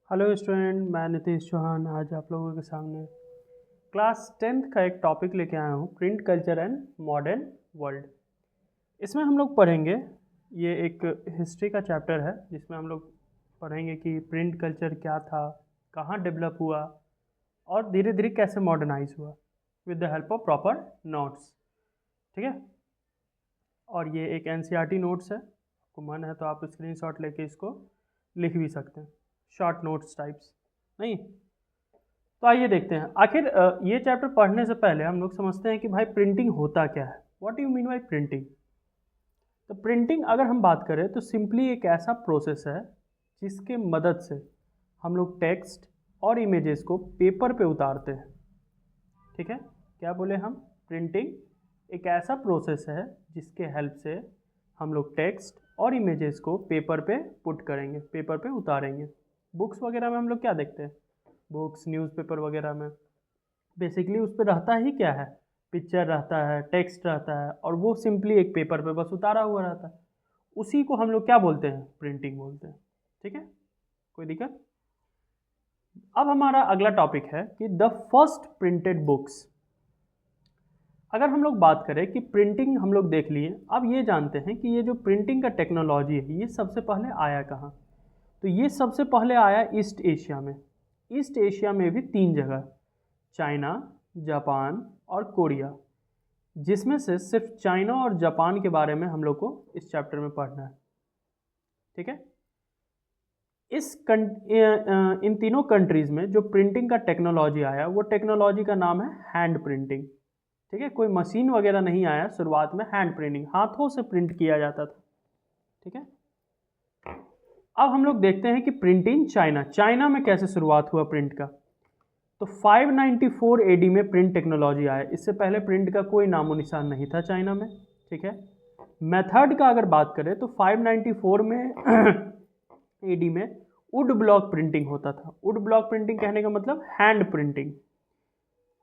Hello student, मैं नीतीश चौहान आज आप लोगों के सामने क्लास 10th का एक टॉपिक लेके आया हूँ, print culture and modern world. इसमें हम लोग पढ़ेंगे, ये एक हिस्ट्री का चैप्टर है जिसमें हम लोग पढ़ेंगे कि प्रिंट कल्चर क्या था, कहाँ डेवलप हुआ और धीरे धीरे कैसे मॉडर्नाइज हुआ with the help of proper notes. ठीक है, और ये एक एनसीईआरटी नोट्स है, आपको मन है तो आप स्क्रीनशॉट लेके इसको लिख भी सकते हैं, शॉर्ट नोट्स टाइप्स नहीं। तो आइए देखते हैं आखिर ये चैप्टर पढ़ने से पहले हम लोग समझते हैं कि भाई प्रिंटिंग होता क्या है, what you mean by printing. तो प्रिंटिंग अगर हम बात करें तो सिंपली एक ऐसा प्रोसेस है जिसके मदद से हम लोग टेक्स्ट और इमेजेस को पेपर पे उतारते हैं। ठीक है, क्या बोले हम, प्रिंटिंग एक ऐसा प्रोसेस है जिसके हेल्प से हम लोग टेक्स्ट और इमेजेस को पेपर पे पुट करेंगे, पेपर पे उतारेंगे। बुक्स वगैरह में हम लोग क्या देखते हैं, बुक्स न्यूज़पेपर वगैरह में बेसिकली उस पर रहता ही क्या है, पिक्चर रहता है, टेक्स्ट रहता है और वो सिंपली एक पेपर पे बस उतारा हुआ रहता है। उसी को हम लोग क्या बोलते हैं, प्रिंटिंग बोलते हैं। ठीक है, कोई दिक्कत। अब हमारा अगला टॉपिक है कि द फर्स्ट प्रिंटेड बुक्स। अगर हम लोग बात करें कि प्रिंटिंग हम लोग देख लिए, अब ये जानते हैं कि ये जो प्रिंटिंग का टेक्नोलॉजी है ये सबसे पहले आया कहाँ। तो ये सबसे पहले आया ईस्ट एशिया में। ईस्ट एशिया में भी 3 जगह, चाइना, जापान और कोरिया, जिसमें से सिर्फ चाइना और जापान के बारे में हम लोग को इस चैप्टर में पढ़ना है। ठीक है, इन तीनों कंट्रीज़ में जो प्रिंटिंग का टेक्नोलॉजी आया वो टेक्नोलॉजी का नाम है हैंड प्रिंटिंग। ठीक है, कोई मशीन वगैरह नहीं आया, शुरुआत में हैंड प्रिंटिंग, हाथों से प्रिंट किया जाता था। ठीक है, अब हम लोग देखते हैं कि प्रिंट इन चाइना, चाइना में कैसे शुरुआत हुआ प्रिंट का। तो 594 एडी में प्रिंट टेक्नोलॉजी आया, इससे पहले प्रिंट का कोई नामो निशान नहीं था चाइना में। ठीक है, मेथड का अगर बात करें तो 594 में एडी में वुड ब्लॉक प्रिंटिंग होता था। वुड ब्लॉक प्रिंटिंग कहने का मतलब हैंड प्रिंटिंग।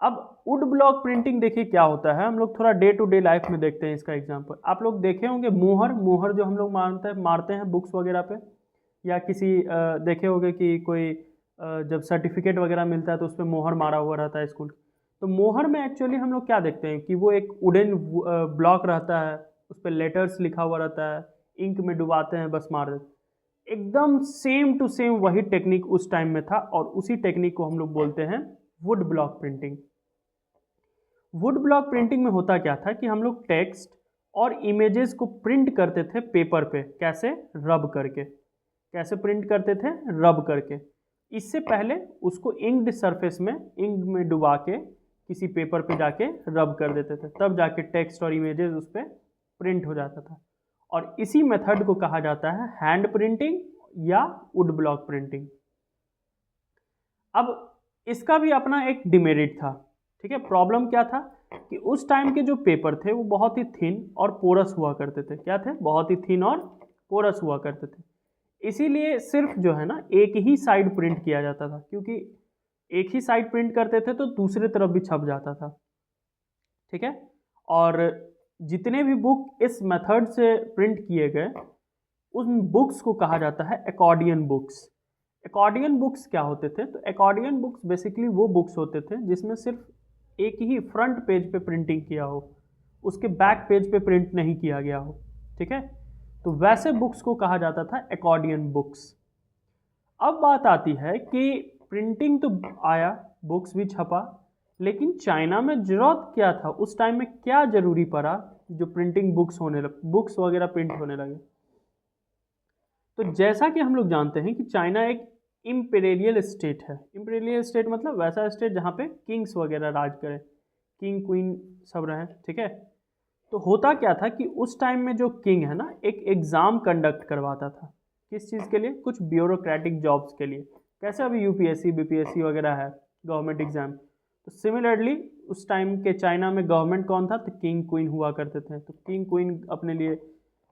अब वुड ब्लॉक प्रिंटिंग देखिए क्या होता है, हम लोग थोड़ा डे टू डे लाइफ में देखते हैं इसका एग्जांपल। आप लोग देखे होंगे मोहर, मोहर जो हम लोग मारते हैं बुक्स वगैरह पे, या किसी देखे होंगे कि कोई जब सर्टिफिकेट वगैरह मिलता है तो उस पर मोहर मारा हुआ रहता है स्कूल। तो मोहर में एक्चुअली हम लोग क्या देखते हैं कि वो एक वुडन ब्लॉक रहता है, उस पर लेटर्स लिखा हुआ रहता है, इंक में डुबाते हैं, बस मार देते। एकदम सेम टू सेम वही टेक्निक उस टाइम में था और उसी टेक्निक को हम लोग बोलते हैं would block printing. Would block printing में होता क्या था कि हम लोग टेक्स्ट और इमेजेस को प्रिंट करते थे पेपर पे, कैसे, रब करके। कैसे प्रिंट करते थे, रब करके। इससे पहले उसको इंक्ड सरफेस में, इंक में डुबा के किसी पेपर पे जाके रब कर देते थे, तब जाके टेक्स्ट और इमेजेस उस पर प्रिंट हो जाता था। और इसी मेथड को कहा जाता है हैंड प्रिंटिंग या वुड ब्लॉक प्रिंटिंग। अब इसका भी अपना एक डिमेरिट था। ठीक है, प्रॉब्लम क्या था कि उस टाइम के जो पेपर थे वो बहुत ही थिन और पोरस हुआ करते थे। क्या थे, बहुत ही थिन और पोरस हुआ करते थे। इसीलिए सिर्फ जो है ना एक ही साइड प्रिंट किया जाता था, क्योंकि एक ही साइड प्रिंट करते थे तो दूसरे तरफ भी छप जाता था। ठीक है, और जितने भी बुक इस मेथड से प्रिंट किए गए उन बुक्स को कहा जाता है एकॉर्डियन बुक्स। एकॉर्डियन बुक्स क्या होते थे, तो एकॉर्डियन बुक्स बेसिकली वो बुक्स होते थे जिसमें सिर्फ एक ही फ्रंट पेज पे प्रिंटिंग किया हो, उसके बैक पेज पे प्रिंट नहीं किया गया हो। ठीक है, तो वैसे बुक्स को कहा जाता था एकॉर्डियन बुक्स। अब बात आती है कि प्रिंटिंग तो आया, बुक्स भी छपा, लेकिन चाइना में जरूरत क्या था उस टाइम में, क्या जरूरी पड़ा जो प्रिंटिंग बुक्स होने लगे, बुक्स वगैरह प्रिंट होने लगे। तो जैसा कि हम लोग जानते हैं कि चाइना एक इम्पेरियल स्टेट है। इम्पेरियल स्टेट मतलब वैसा स्टेट जहाँ पे किंग्स वगैरह राज करें, किंग क्वीन सब रहे। ठीक है, तो होता क्या था कि उस टाइम में जो किंग है ना एक एग्ज़ाम कंडक्ट करवाता था, किस चीज़ के लिए, कुछ ब्यूरोक्रेटिक जॉब्स के लिए। कैसे अभी यूपीएससी बीपीएससी वगैरह है, गवर्नमेंट एग्जाम। तो सिमिलरली उस टाइम के चाइना में गवर्नमेंट कौन था, तो किंग क्वीन हुआ करते थे। तो किंग क्वीन अपने लिए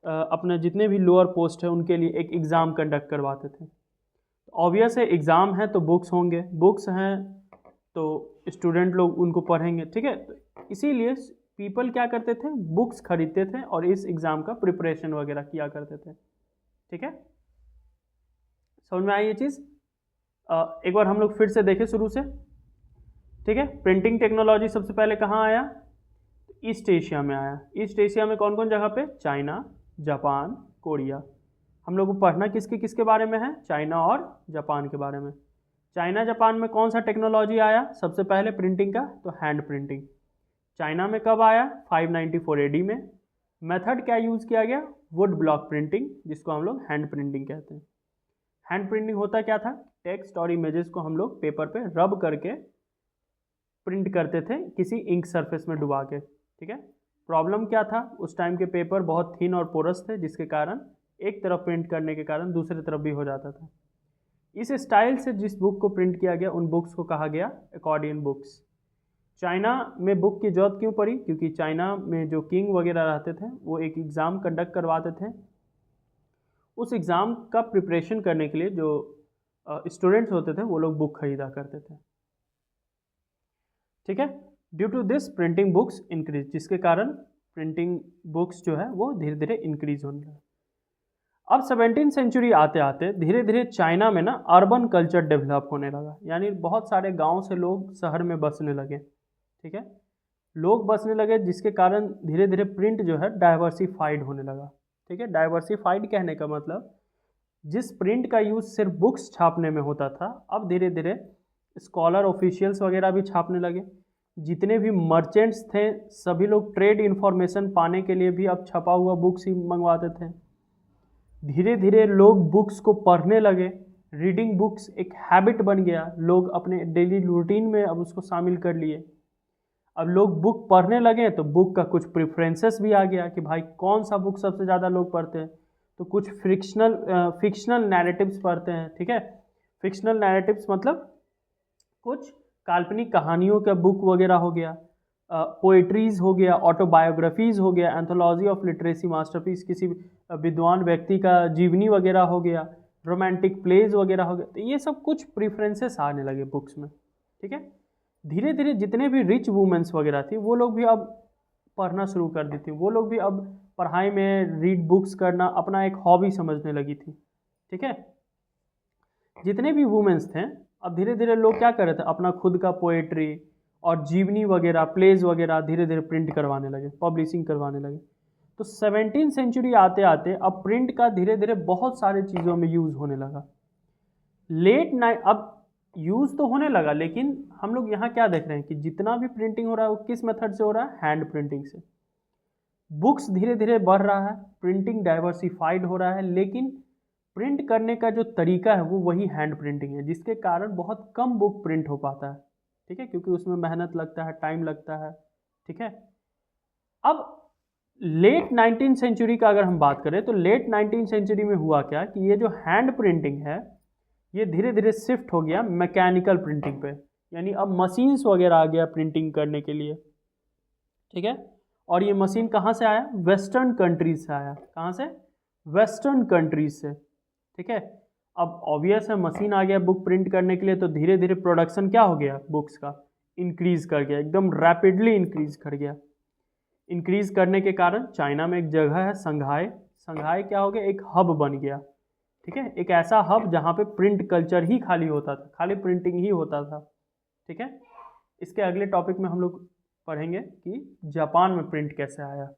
अपने जितने भी लोअर पोस्ट है उनके लिए एक एग्ज़ाम कंडक्ट करवाते थे। ऑब्वियस है एग्ज़ाम है तो बुक्स होंगे, बुक्स हैं तो स्टूडेंट लोग उनको पढ़ेंगे। ठीक है, तो इसीलिए पीपल क्या करते थे, बुक्स खरीदते थे और इस एग्ज़ाम का प्रिपरेशन वगैरह किया करते थे। ठीक है, समझ में आई ये चीज़। एक बार हम लोग फिर से देखें शुरू से, ठीक है। प्रिंटिंग टेक्नोलॉजी सबसे पहले कहाँ आया? ईस्ट एशिया में आया। ईस्ट एशिया में कौन कौन जगह पे? China, Japan, Korea. हम लोग को पढ़ना किसके किसके बारे में है? चाइना और जापान के बारे में। चाइना जापान में कौन सा टेक्नोलॉजी आया सबसे पहले प्रिंटिंग का? तो हैंड प्रिंटिंग। चाइना में कब आया? 594 एडी में। मेथड क्या यूज़ किया गया? वुड ब्लॉक प्रिंटिंग, जिसको हम लोग हैंड प्रिंटिंग कहते हैं। हैंड प्रिंटिंग होता क्या था? टेक्स्ट और इमेजेस को हम लोग पेपर पे रब करके प्रिंट करते थे किसी इंक सरफेस में डुबा के, ठीक है। प्रॉब्लम क्या था? उस टाइम के पेपर बहुत थिन और पोरस थे, जिसके कारण एक तरफ प्रिंट करने के कारण दूसरी तरफ भी हो जाता था। इस स्टाइल से जिस बुक को प्रिंट किया गया उन बुक्स को कहा गया एकॉर्डियन बुक्स। चाइना में बुक की जरूरत क्यों पड़ी? क्योंकि चाइना में जो किंग वगैरह रहते थे वो एक एग्ज़ाम कंडक्ट करवाते थे। उस एग्ज़ाम का प्रिपरेशन करने के लिए जो स्टूडेंट्स होते थे वो लोग बुक खरीदा करते थे, ठीक है। Due to this printing books increase, जिसके कारण प्रिंटिंग बुक्स जो है वो धीरे धीरे इंक्रीज होने लगा। अब 17वीं सेंचुरी आते आते धीरे धीरे चाइना में ना अर्बन कल्चर डेवलप होने लगा, यानी बहुत सारे गांव से लोग शहर में बसने लगे, ठीक है। लोग बसने लगे जिसके कारण धीरे धीरे प्रिंट जो है डाइवर्सिफाइड होने लगा, ठीक है। डाइवर्सिफाइड कहने का मतलब जिस प्रिंट का यूज़ सिर्फ बुक्स छापने में होता था, अब धीरे धीरे स्कॉलर ऑफिशियल्स वगैरह भी छापने लगे। जितने भी मर्चेंट्स थे सभी लोग ट्रेड इन्फॉर्मेशन पाने के लिए भी अब छपा हुआ बुक्स ही मंगवाते थे। धीरे धीरे लोग बुक्स को पढ़ने लगे, रीडिंग बुक्स एक हैबिट बन गया, लोग अपने डेली रूटीन में अब उसको शामिल कर लिए। अब लोग बुक पढ़ने लगे तो बुक का कुछ प्रेफरेंसेस भी आ गया कि भाई कौन सा बुक सबसे ज़्यादा लोग पढ़ते हैं, तो कुछ फिक्शनल नैरेटिव्स पढ़ते हैं, ठीक है। फिक्शनल नैरेटिव्स मतलब कुछ काल्पनिक कहानियों का बुक वगैरह हो गया, पोइट्रीज हो गया, ऑटोबायोग्राफीज हो गया, एंथोलॉजी ऑफ लिटरेसी मास्टरपीस किसी विद्वान व्यक्ति का जीवनी वगैरह हो गया, रोमांटिक प्लेज वगैरह हो गया। तो ये सब कुछ प्रेफरेंसेस आने लगे बुक्स में, ठीक है। धीरे धीरे जितने भी रिच वुमेन्स वगैरह थी वो लोग भी अब पढ़ना शुरू कर दी थी, वो लोग भी अब पढ़ाई में रीड बुक्स करना अपना एक हॉबी समझने लगी थी, ठीक है। जितने भी वुमेन्स थे अब धीरे धीरे लोग क्या कर रहे थे, अपना खुद का पोएट्री और जीवनी वगैरह प्लेज वगैरह धीरे धीरे प्रिंट करवाने लगे, पब्लिशिंग करवाने लगे। तो 17वीं सेंचुरी आते आते अब प्रिंट का धीरे धीरे बहुत सारे चीज़ों में यूज़ होने लगा। अब यूज़ तो होने लगा, लेकिन हम लोग यहाँ क्या देख रहे हैं कि जितना भी प्रिंटिंग हो रहा है वो किस मेथड से हो रहा है? हैंड प्रिंटिंग से। बुक्स धीरे धीरे बढ़ रहा है, प्रिंटिंग डाइवर्सिफाइड हो रहा है, लेकिन प्रिंट करने का जो तरीका है वो वही हैंड प्रिंटिंग है, जिसके कारण बहुत कम बुक प्रिंट हो पाता है, ठीक है, क्योंकि उसमें मेहनत लगता है, टाइम लगता है, ठीक है। अब लेट 19वीं सेंचुरी का अगर हम बात करें तो लेट 19वीं सेंचुरी में हुआ क्या कि ये जो हैंड प्रिंटिंग है ये धीरे धीरे शिफ्ट हो गया मैकेनिकल प्रिंटिंग पे, यानी अब मशीन्स वगैरह आ गया प्रिंटिंग करने के लिए, ठीक है। और ये मशीन कहाँ से आया? वेस्टर्न कंट्रीज से आया। कहाँ से? वेस्टर्न कंट्रीज से, ठीक है। अब ऑब्वियस है मशीन आ गया बुक प्रिंट करने के लिए, तो धीरे धीरे प्रोडक्शन क्या हो गया बुक्स का? इंक्रीज कर गया, एकदम रैपिडली इंक्रीज कर गया। इंक्रीज करने के कारण चाइना में एक जगह है संघाई, संघाई क्या हो गया? एक हब बन गया, ठीक है। एक ऐसा हब जहाँ पे प्रिंट कल्चर ही खाली होता था, खाली प्रिंटिंग ही होता था, ठीक है। इसके अगले टॉपिक में हम लोग पढ़ेंगे कि जापान में प्रिंट कैसे आया।